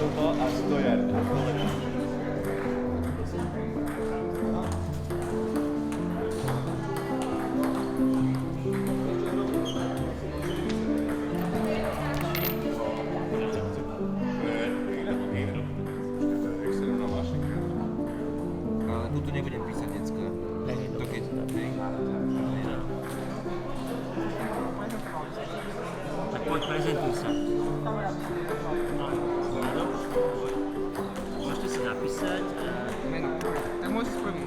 Toto a stojar. Ale tu nebudem písať decka. To keď... Tak poď, prezentuj sa. Môžete si napísať. Meno. Tak môžeš spraviť.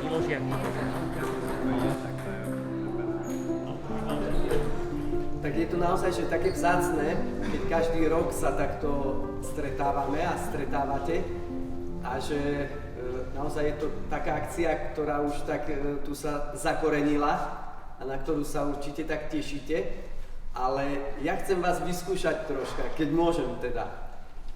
Miloš Jakub. Tak je to naozaj že také vzácne, keď každý rok sa takto stretávame a stretávate a že naozaj je to taká akcia, ktorá už tak tu sa zakorenila a na ktorú sa určite tak tešíte. Ale ja chcem vás vyskúšať troška, keď môžem teda,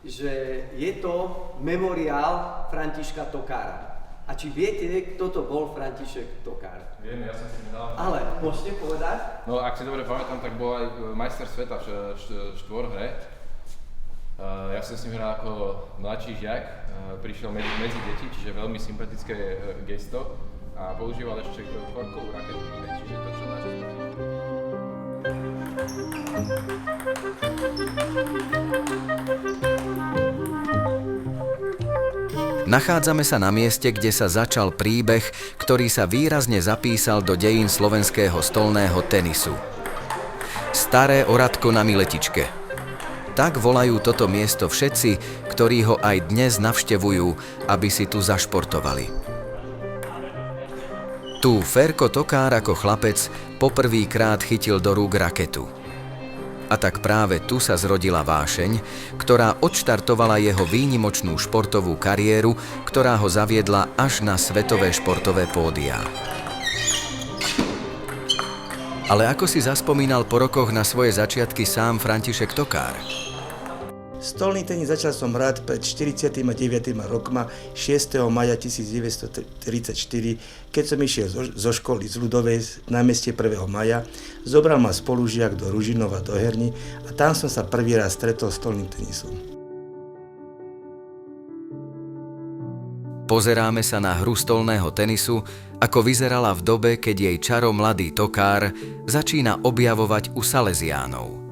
že je to memoriál Františka Tokára. A či viete, kto to bol František Tokár? Viem, ja som si nedal. Ale môžete povedať? No, ak si dobre pamätám, tak bol aj majster sveta v štvorhre. Ja som s ním hral ako mladší žiak, prišiel medzi deti, čiže veľmi sympatické gesto a používal ešte korkovú raketu, čiže to, čo náš Nachádzame sa na mieste, kde sa začal príbeh, ktorý sa výrazne zapísal do dejín slovenského stolného tenisu. Staré Oradko na Miletičke. Tak volajú toto miesto všetci, ktorí ho aj dnes navštevujú, aby si tu zašportovali. Tu Ferko Tokár ako chlapec poprvýkrát chytil do rúk raketu. A tak práve tu sa zrodila vášeň, ktorá odštartovala jeho výnimočnú športovú kariéru, ktorá ho zaviedla až na svetové športové pódiá. Ale ako si zaspomínal po rokoch na svoje začiatky sám František Tokár? Stolný tenis začal som hrať pred 49 rokma 6. maja 1934, keď som išiel zo školy z Ľudovej na meste 1. maja. Zobral ma spolužiak do Ružinova do herní a tam som sa prvý raz stretol s stolným tenisom. Pozeráme sa na hru stolného tenisu, ako vyzerala v dobe, keď jej čaro mladý Tokár začína objavovať u Salesiánov.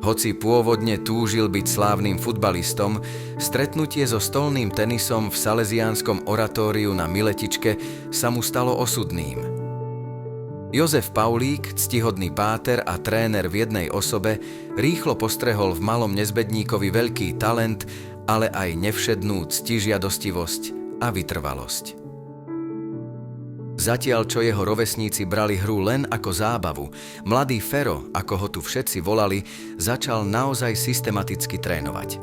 Hoci pôvodne túžil byť slávnym futbalistom, stretnutie so stolným tenisom v salesiánskom oratóriu na Miletičke sa mu stalo osudným. Jozef Paulík, ctihodný páter a tréner v jednej osobe, rýchlo postrehol v malom nezbedníkovi veľký talent, ale aj nevšednú ctižiadostivosť a vytrvalosť. Zatiaľ, čo jeho rovesníci brali hru len ako zábavu, mladý Fero, ako ho tu všetci volali, začal naozaj systematicky trénovať.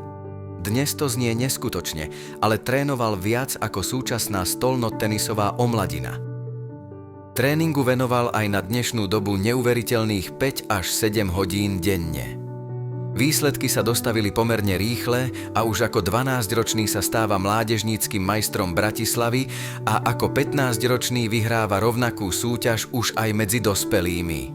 Dnes to znie neskutočne, ale trénoval viac ako súčasná stolnotenisová omladina. Tréningu venoval aj na dnešnú dobu neuveriteľných 5 až 7 hodín denne. Výsledky sa dostavili pomerne rýchle a už ako 12-ročný sa stáva mládežníckym majstrom Bratislavy a ako 15-ročný vyhráva rovnakú súťaž už aj medzi dospelými.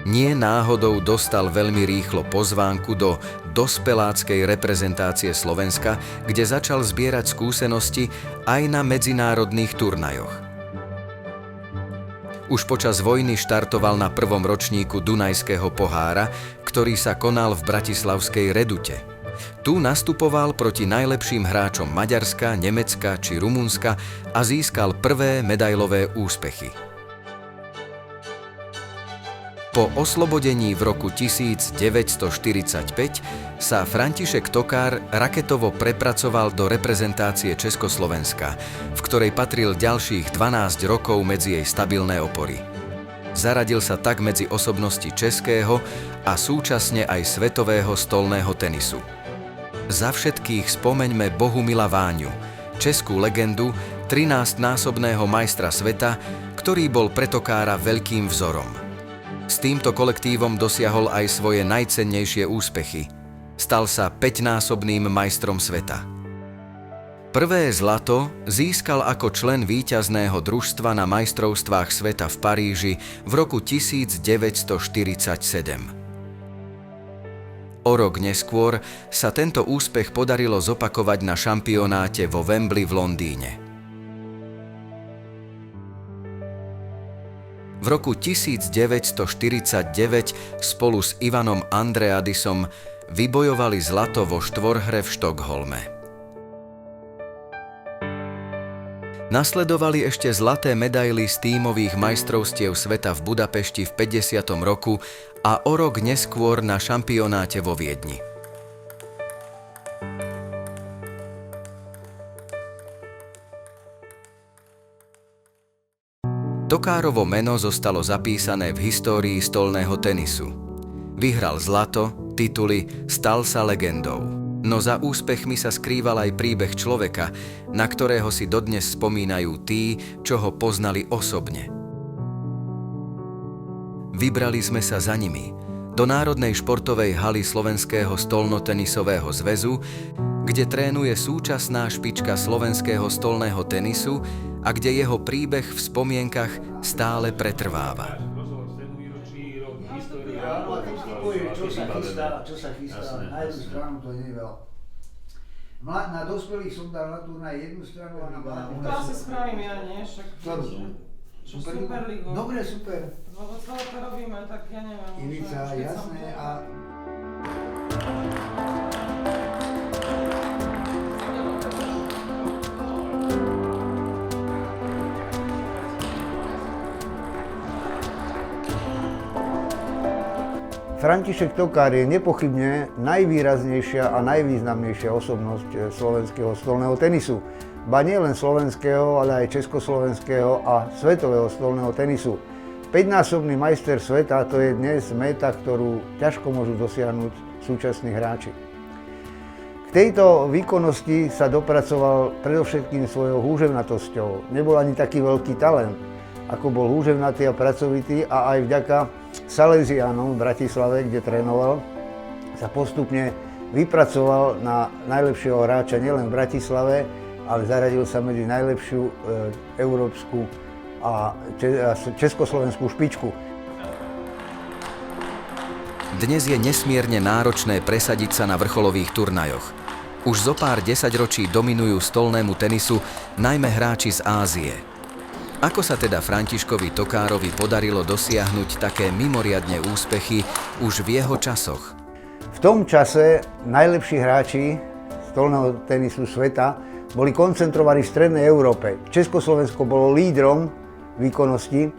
Nie náhodou dostal veľmi rýchlo pozvánku do dospeláckej reprezentácie Slovenska, kde začal zbierať skúsenosti aj na medzinárodných turnajoch. Už počas vojny štartoval na prvom ročníku Dunajského pohára, ktorý sa konal v bratislavskej Redute. Tu nastupoval proti najlepším hráčom Maďarska, Nemecka či Rumunska a získal prvé medailové úspechy. Po oslobodení v roku 1945 sa František Tokár raketovo prepracoval do reprezentácie Československa, v ktorej patril ďalších 12 rokov medzi jej stabilné opory. Zaradil sa tak medzi osobnosti českého a súčasne aj svetového stolného tenisu. Za všetkých spomeňme Bohumila Váňu, českú legendu, 13-násobného majstra sveta, ktorý bol pre Tokára veľkým vzorom. S týmto kolektívom dosiahol aj svoje najcennejšie úspechy. Stal sa 5-násobným majstrom sveta. Prvé zlato získal ako člen víťazného družstva na majstrovstvách sveta v Paríži v roku 1947. O rok neskôr sa tento úspech podarilo zopakovať na šampionáte vo Wembley v Londýne. V roku 1949 spolu s Ivanom Andreadisom vybojovali zlato vo štvorhre v Štokholme. Nasledovali ešte zlaté medaily z tímových majstrovstiev sveta v Budapešti v 50. roku a o rok neskôr na šampionáte vo Viedni. Tokárovo meno zostalo zapísané v histórii stolného tenisu. Vyhral zlato, tituly, stal sa legendou. No za úspechmi sa skrýval aj príbeh človeka, na ktorého si dodnes spomínajú tí, čo ho poznali osobne. Vybrali sme sa za nimi do Národnej športovej haly Slovenského stolnotenisového zväzu, kde trénuje súčasná špička slovenského stolného tenisu a kde jeho príbeh v spomienkach stále pretrváva. Čo sa chystá, na jednu stranu to nie je veľa. Na dospelých som dal na turnaj jednu stranu a na To asi spravím ja, nie? Však Superligu. Dobre, super. Lebo celé to robíme, tak ja neviem. Ivica, jasné a... František Tokár je nepochybne najvýraznejšia a najvýznamnejšia osobnosť slovenského stolného tenisu. Ba nie len slovenského, ale aj československého a svetového stolného tenisu. 5-násobný majster sveta to je dnes meta, ktorú ťažko môžu dosiahnuť súčasní hráči. K tejto výkonnosti sa dopracoval predovšetkým svojou húževnatosťou. Nebol ani taký veľký talent, ako bol húževnatý a pracovitý, a aj vďaka Salesiánom v Bratislave, kde trénoval, sa postupne vypracoval na najlepšieho hráča nielen v Bratislave, ale zaradil sa medzi najlepšiu európsku a československú špičku. Dnes je nesmierne náročné presadiť sa na vrcholových turnajoch. Už zo pár desaťročí dominujú stolnému tenisu najmä hráči z Ázie. Ako sa teda Františkovi Tokárovi podarilo dosiahnuť také mimoriadne úspechy už v jeho časoch? V tom čase najlepší hráči stolného tenisu sveta boli koncentrovaní v strednej Európe. Československo bolo lídrom výkonnosti.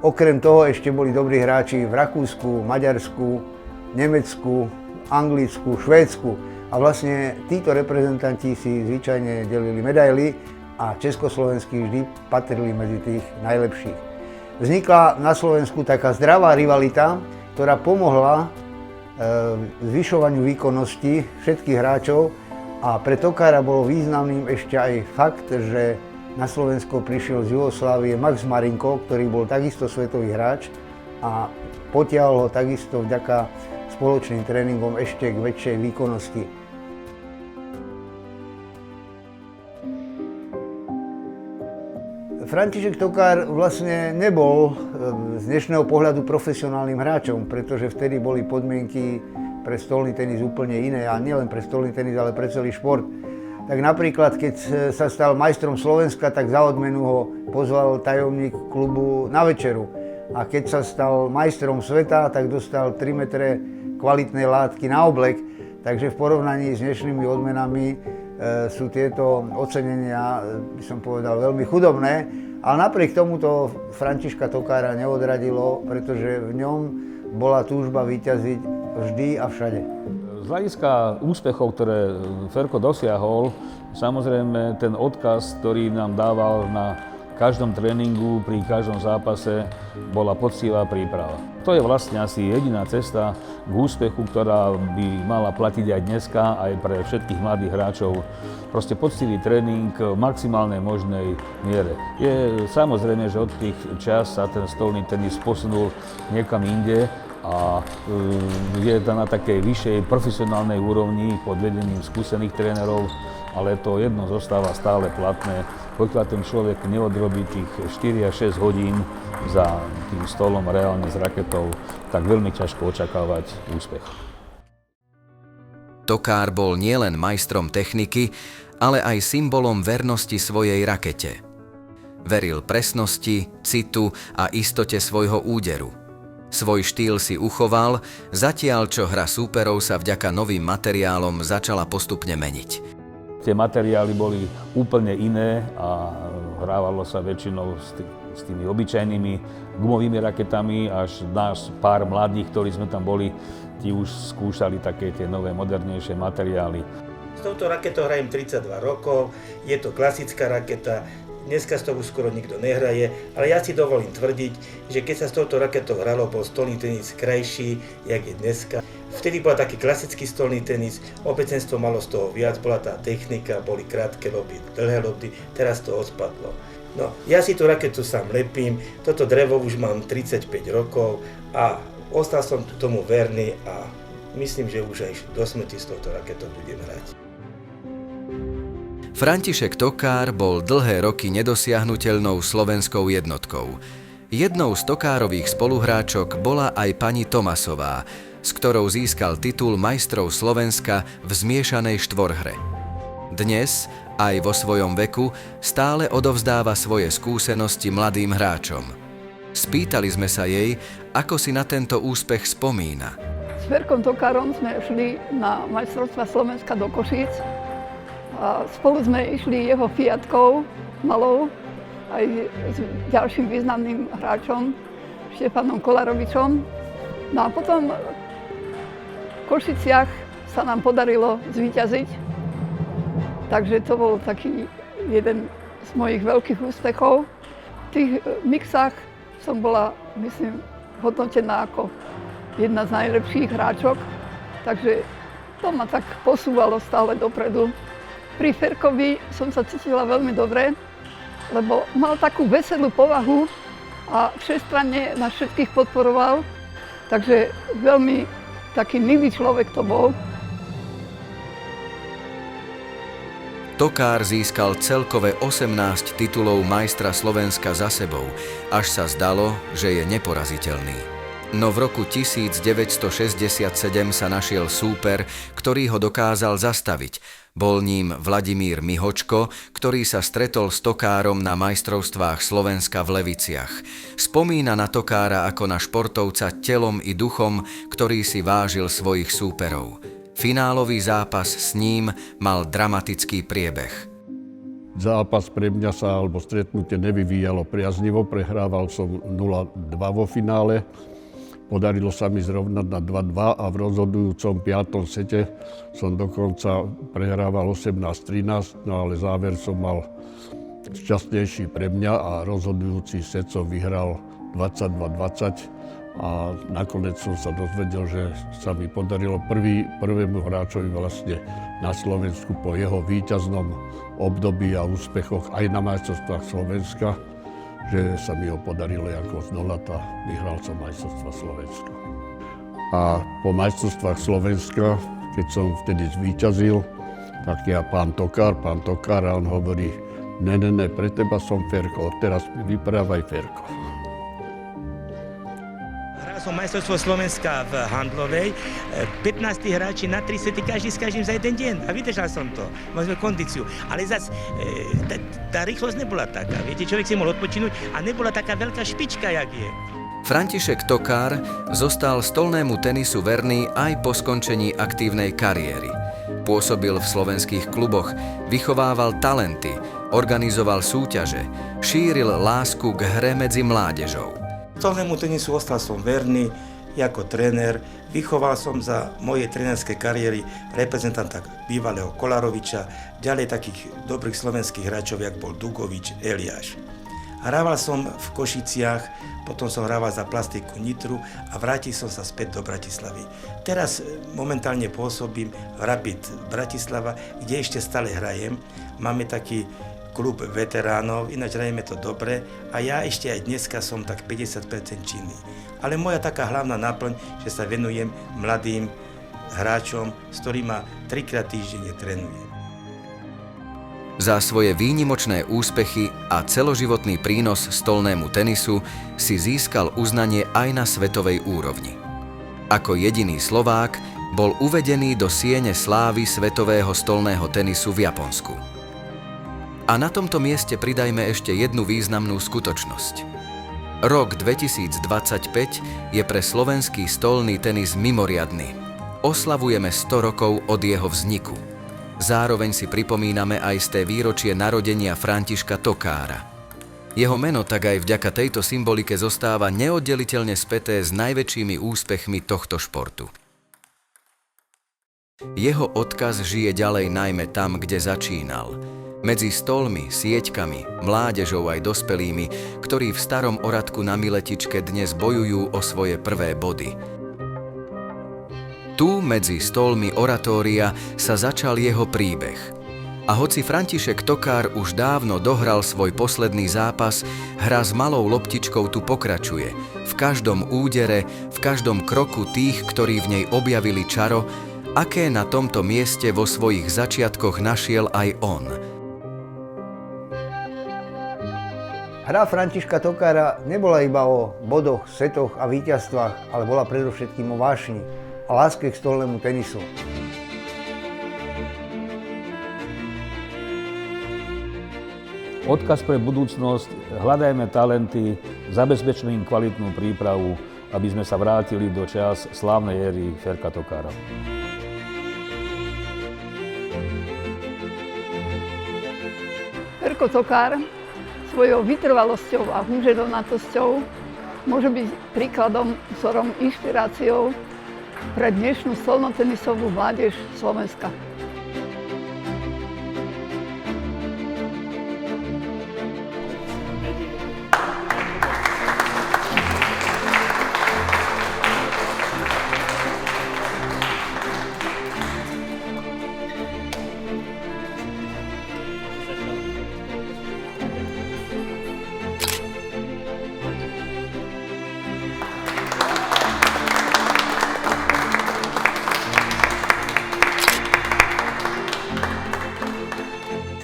Okrem toho ešte boli dobrí hráči v Rakúsku, Maďarsku, Nemecku, Anglicku, Švédsku. A vlastne títo reprezentanti si zvyčajne delili medaily a československí vždy patrili medzi tých najlepších. Vznikla na Slovensku taká zdravá rivalita, ktorá pomohla zvyšovaniu výkonnosti všetkých hráčov, a pre Tokára bolo významným ešte aj fakt, že na Slovensko prišiel z Jugoslávie Max Marinko, ktorý bol takisto svetový hráč a potiahol ho takisto vďaka spoločným tréningom ešte k väčšej výkonnosti. František Tokár vlastne nebol z dnešného pohľadu profesionálnym hráčom, pretože vtedy boli podmienky pre stolný tenis úplne iné, a nielen pre stolný tenis, ale pre celý šport. Tak napríklad, keď sa stal majstrom Slovenska, tak za odmenu ho pozval tajomník klubu na večeru. A keď sa stal majstrom sveta, tak dostal 3 metre kvalitnej látky na oblek. Takže v porovnaní s dnešnými odmenami sú tieto ocenenia, by som povedal, veľmi chudobné. Ale napriek tomuto Františka Tokára neodradilo, pretože v ňom bola túžba víťaziť vždy a všade. Z hľadiska úspechov, ktoré Ferko dosiahol, samozrejme ten odkaz, ktorý nám dával na každom tréningu, pri každom zápase, bola poctivá príprava. To je vlastne asi jediná cesta k úspechu, ktorá by mala platiť aj dneska, aj pre všetkých mladých hráčov. Proste poctivý tréning v maximálnej možnej miere. Je samozrejme, že od tých čas sa ten stolný tenis posunul niekam inde a je to na takej vyššej profesionálnej úrovni pod vedením skúsených trénerov. ale to jedno zostáva stále platné. Pokiaľ ten človek neodrobí tých 4 až 6 hodín za tým stolom reálne s raketou, tak veľmi ťažko očakávať úspech. Tokár bol nielen majstrom techniky, ale aj symbolom vernosti svojej rakete. Veril presnosti, citu a istote svojho úderu. Svoj štýl si uchoval, zatiaľ čo hra súperov sa vďaka novým materiálom začala postupne meniť. Tie materiály boli úplne iné a hrávalo sa väčšinou s tými obyčajnými gumovými raketami, až nás pár mladých, ktorí sme tam boli, tí už skúšali také tie nové, modernejšie materiály. S touto raketou hrajem 32 rokov, je to klasická raketa, dneska s tou už skoro nikto nehraje, ale ja si dovolím tvrdiť, že keď sa s touto raketou hralo, bol stolný tenis krajší, jak je dneska. Vtedy bol taký klasický stolný tenis, obecenstvo malo z toho viac, bola tá technika, boli krátke lobby, dlhé lobby, teraz to odpadlo. No, ja si tú raketu sám lepím, toto drevo už mám 35 rokov a ostal som tomu verný a myslím, že už aj do smrti s touto raketou budem hrať. František Tokár bol dlhé roky nedosiahnuteľnou slovenskou jednotkou. Jednou z Tokárových spoluhráčok bola aj pani Tomasová, s ktorou získal titul majstrov Slovenska v zmiešanej štvorhre. Dnes, aj vo svojom veku, stále odovzdáva svoje skúsenosti mladým hráčom. Spýtali sme sa jej, ako si na tento úspech spomína. S Ferkom Tokárom sme šli na majstrovstvá Slovenska do Košíc. A spolu sme išli jeho Fiatkou malou, aj s ďalším významným hráčom, Štefanom Kolarovičom. No a potom v Košiciach sa nám podarilo zvíťaziť. Takže to bol taký jeden z mojich veľkých úspechov. V tých mixách som bola, myslím, hodnotená ako jedna z najlepších hráčok. Takže to ma tak posúvalo stále dopredu. Pri Ferkovi som sa cítila veľmi dobre, lebo mal takú veselú povahu a všestranne nás všetkých podporoval, takže veľmi taký milý človek to bol. Tokár získal celkové 18 titulov majstra Slovenska za sebou, až sa zdalo, že je neporaziteľný. No v roku 1967 sa našiel súper, ktorý ho dokázal zastaviť. Bol ním Vladimír Mihočko, ktorý sa stretol s Tokárom na majstrovstvách Slovenska v Leviciach. Spomína na Tokára ako na športovca telom i duchom, ktorý si vážil svojich súperov. Finálový zápas s ním mal dramatický priebeh. Zápas pre mňa sa, alebo stretnutie nevyvíjalo priaznivo, prehrával som 0-2 vo finále. Podarilo sa mi zrovnať na 2-2 a v rozhodujúcom 5. sete som dokonca prehrával 18-13, no ale záver som mal šťastnejší pre mňa a rozhodujúci set som vyhral 22-20 a nakoniec som sa dozvedel, že sa mi podarilo prvému hráčovi vlastne na Slovensku po jeho víťaznom období a úspechoch aj na majstrovstvách Slovenska, že sa mi ho podarilo ako z nolata, vyhral som majstrovstvá Slovenska. A po majstrovstvách Slovenska, keď som vtedy zvíťazil, tak ja pán Tokár a on hovorí, ne, pre teba som Ferko, teraz mi vyprávaj Ferko. Hral som majstrovstvo Slovenska v handlovej, 15 hráči na 3 sety, každý s každým za jeden deň a vydržal som to, mali sme kondíciu, ale zase tá rýchlosť nebola taká, viete, človek si mohol odpočinúť a nebola taká veľká špička, jak je. František Tokár zostal stolnému tenisu verný aj po skončení aktívnej kariéry. Pôsobil v slovenských kluboch, vychovával talenty, organizoval súťaže, šíril lásku k hre medzi mládežou. Stolnému tenisu ostal som verný ako tréner, vychoval som za mojej trénerskej kariéry reprezentanta bývalého Kolaroviča, ďalej takých dobrých slovenských hráčov, jak bol Dugovič, Eliáš. Hrával som v Košiciach, potom som hrával za Plastiku Nitru a vrátil som sa späť do Bratislavy. Teraz momentálne pôsobím v Rapid Bratislava, kde ešte stále hrajem. Máme taký klub veteránov, ináč hrajeme to dobre a ja ešte aj dneska som tak 50% činný. Ale moja taká hlavná náplň, že sa venujem mladým hráčom, s ktorými 3-krát týždenne trénujem. Za svoje výnimočné úspechy a celoživotný prínos stolnému tenisu si získal uznanie aj na svetovej úrovni. Ako jediný Slovák bol uvedený do siene slávy svetového stolného tenisu v Japonsku. A na tomto mieste pridajme ešte jednu významnú skutočnosť. Rok 2025 je pre slovenský stolný tenis mimoriadny. Oslavujeme 100 rokov od jeho vzniku. Zároveň si pripomíname aj sté výročie narodenia Františka Tokára. Jeho meno tak aj vďaka tejto symbolike zostáva neoddeliteľne späté s najväčšími úspechmi tohto športu. Jeho odkaz žije ďalej najmä tam, kde začínal. Medzi stolmi, sieťkami, mládežou aj dospelými, ktorí v starom Oradku na Miletičke dnes bojujú o svoje prvé body. Tu medzi stolmi oratória sa začal jeho príbeh. A hoci František Tokár už dávno dohral svoj posledný zápas, hra s malou loptičkou tu pokračuje. V každom údere, v každom kroku tých, ktorí v nej objavili čaro, aké na tomto mieste vo svojich začiatkoch našiel aj on. Hra Františka Tokára nebola iba o bodoch, setoch a víťazstvách, ale bola predovšetkým o vášni a láske k stolnému tenisu. Odkaz pre budúcnosť, hľadajme talenty, zabezpečme im kvalitnú prípravu, aby sme sa vrátili do čas slávnej éry Ferka Tokára. Ferko Tokár svojou vytrvalosťou a húževnatosťou môže byť príkladom, vzorom, inšpiráciou pre dnešnú stolnotenisovú mládež Slovenska.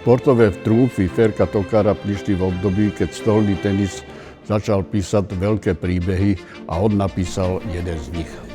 Športové trúfy Ferka Tokára prišli v období, keď stolný tenis začal písať veľké príbehy a on napísal jeden z nich.